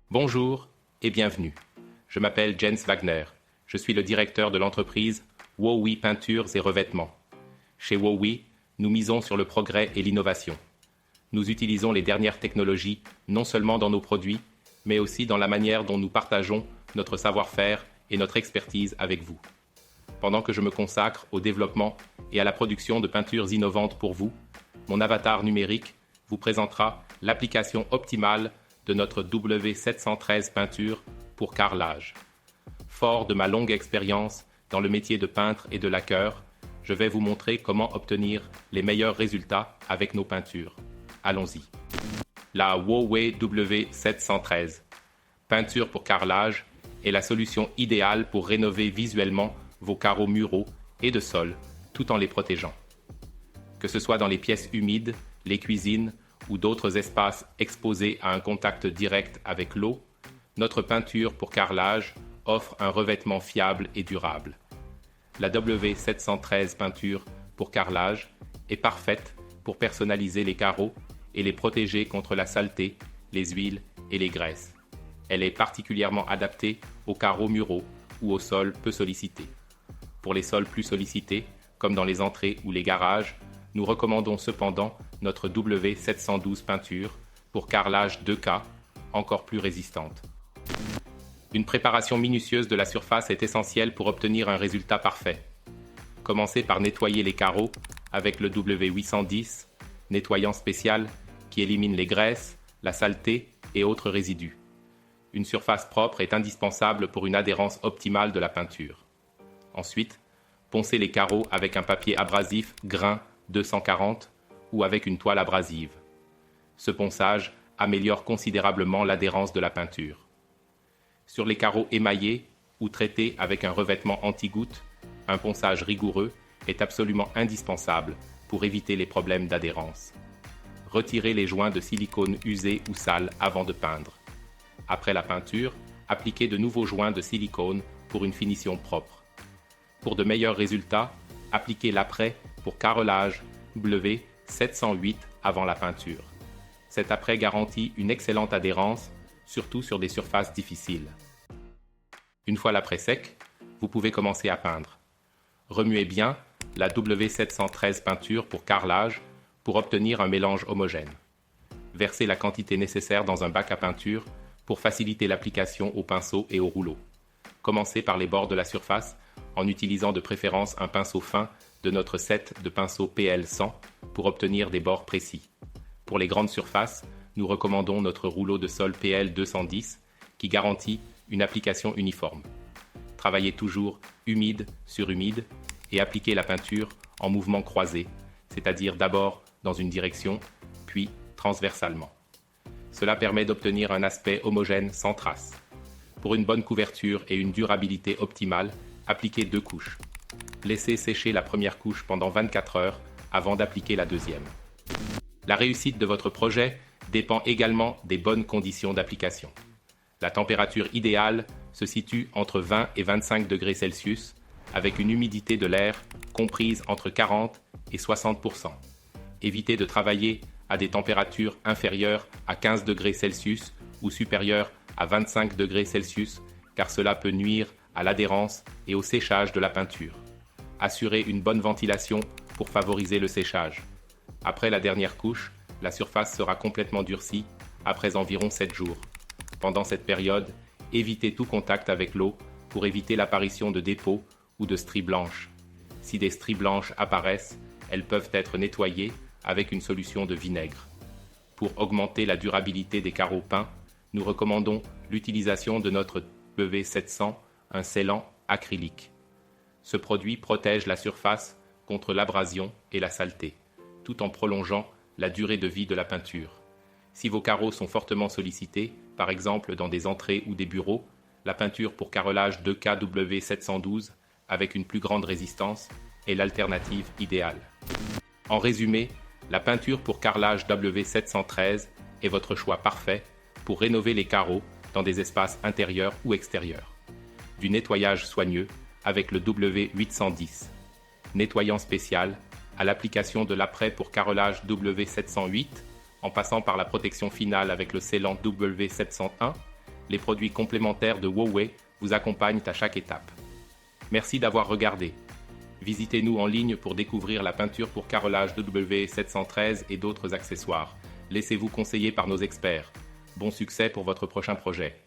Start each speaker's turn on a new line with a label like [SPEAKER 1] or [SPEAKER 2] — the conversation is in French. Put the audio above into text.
[SPEAKER 1] Bonjour et bienvenue. Je m'appelle Jens Wagner. Je suis le directeur de l'entreprise Wowi Peintures et Revêtements. Chez Wowi, nous misons sur le progrès et l'innovation. Nous utilisons les dernières technologies non seulement dans nos produits, mais aussi dans la manière dont nous partageons notre savoir-faire et notre expertise avec vous. Pendant que je me consacre au développement et à la production de peintures innovantes pour vous, mon avatar numérique vous présentera l'application optimale de notre W713 peinture pour carrelage. Fort de ma longue expérience dans le métier de peintre et de laqueur, je vais vous montrer comment obtenir les meilleurs résultats avec nos peintures. Allons-y. La Wowi W713, peinture pour carrelage, est la solution idéale pour rénover visuellement vos carreaux muraux et de sol, tout en les protégeant. Que ce soit dans les pièces humides, les cuisines ou d'autres espaces exposés à un contact direct avec l'eau, notre peinture pour carrelage offre un revêtement fiable et durable. La W713 peinture pour carrelage est parfaite pour personnaliser les carreaux et les protéger contre la saleté, les huiles et les graisses. Elle est particulièrement adaptée aux carreaux muraux ou aux sols peu sollicités. Pour les sols plus sollicités, comme dans les entrées ou les garages, nous recommandons cependant notre W712 peinture pour carrelage 2K, encore plus résistante. Une préparation minutieuse de la surface est essentielle pour obtenir un résultat parfait. Commencez par nettoyer les carreaux avec le W810, nettoyant spécial qui élimine les graisses, la saleté et autres résidus. Une surface propre est indispensable pour une adhérence optimale de la peinture. Ensuite, poncez les carreaux avec un papier abrasif grain 240 ou avec une toile abrasive. Ce ponçage améliore considérablement l'adhérence de la peinture. Sur les carreaux émaillés ou traités avec un revêtement anti-goutte, un ponçage rigoureux est absolument indispensable pour éviter les problèmes d'adhérence. Retirez les joints de silicone usés ou sales avant de peindre. Après la peinture, appliquez de nouveaux joints de silicone pour une finition propre. Pour de meilleurs résultats, appliquez l'après pour carrelage W708 avant la peinture. Cet après garantit une excellente adhérence, surtout sur des surfaces difficiles. Une fois l'après sec, vous pouvez commencer à peindre. Remuez bien la W713 peinture pour carrelage pour obtenir un mélange homogène. Versez la quantité nécessaire dans un bac à peinture pour faciliter l'application au pinceau et au rouleau. Commencez par les bords de la surface en utilisant de préférence un pinceau fin de notre set de pinceaux PL100 pour obtenir des bords précis. Pour les grandes surfaces, nous recommandons notre rouleau de sol PL210 qui garantit une application uniforme. Travaillez toujours humide sur humide et appliquez la peinture en mouvement croisé, c'est-à-dire d'abord dans une direction, puis transversalement. Cela permet d'obtenir un aspect homogène sans trace. Pour une bonne couverture et une durabilité optimale, appliquez 2 couches. Laissez sécher la première couche pendant 24 heures avant d'appliquer la deuxième. La réussite de votre projet dépend également des bonnes conditions d'application. La température idéale se situe entre 20 et 25 degrés Celsius, avec une humidité de l'air comprise entre 40 et 60%. Évitez de travailler à des températures inférieures à 15 degrés Celsius ou supérieures à 25 degrés Celsius, car cela peut nuire à l'adhérence et au séchage de la peinture. Assurez une bonne ventilation pour favoriser le séchage. Après la dernière couche, la surface sera complètement durcie après environ 7 jours. Pendant cette période, évitez tout contact avec l'eau pour éviter l'apparition de dépôts ou de stries blanches. Si des stries blanches apparaissent, elles peuvent être nettoyées avec une solution de vinaigre. Pour augmenter la durabilité des carreaux peints, nous recommandons l'utilisation de notre W700, un scellant acrylique. Ce produit protège la surface contre l'abrasion et la saleté, tout en prolongeant la durée de vie de la peinture. Si vos carreaux sont fortement sollicités, par exemple dans des entrées ou des bureaux, la peinture pour carrelage 2K W712 avec une plus grande résistance est l'alternative idéale. En résumé, la peinture pour carrelage W713 est votre choix parfait pour rénover les carreaux dans des espaces intérieurs ou extérieurs. Du nettoyage soigneux avec le W810, nettoyant spécial à l'application de l'après pour carrelage W708 en passant par la protection finale avec le scellant W701 Les produits complémentaires de Huawei vous accompagnent à chaque étape. Merci d'avoir regardé. Visitez-nous en ligne pour découvrir la peinture pour carrelage W713 et d'autres accessoires. Laissez-vous conseiller par nos experts. Bon succès pour votre prochain projet.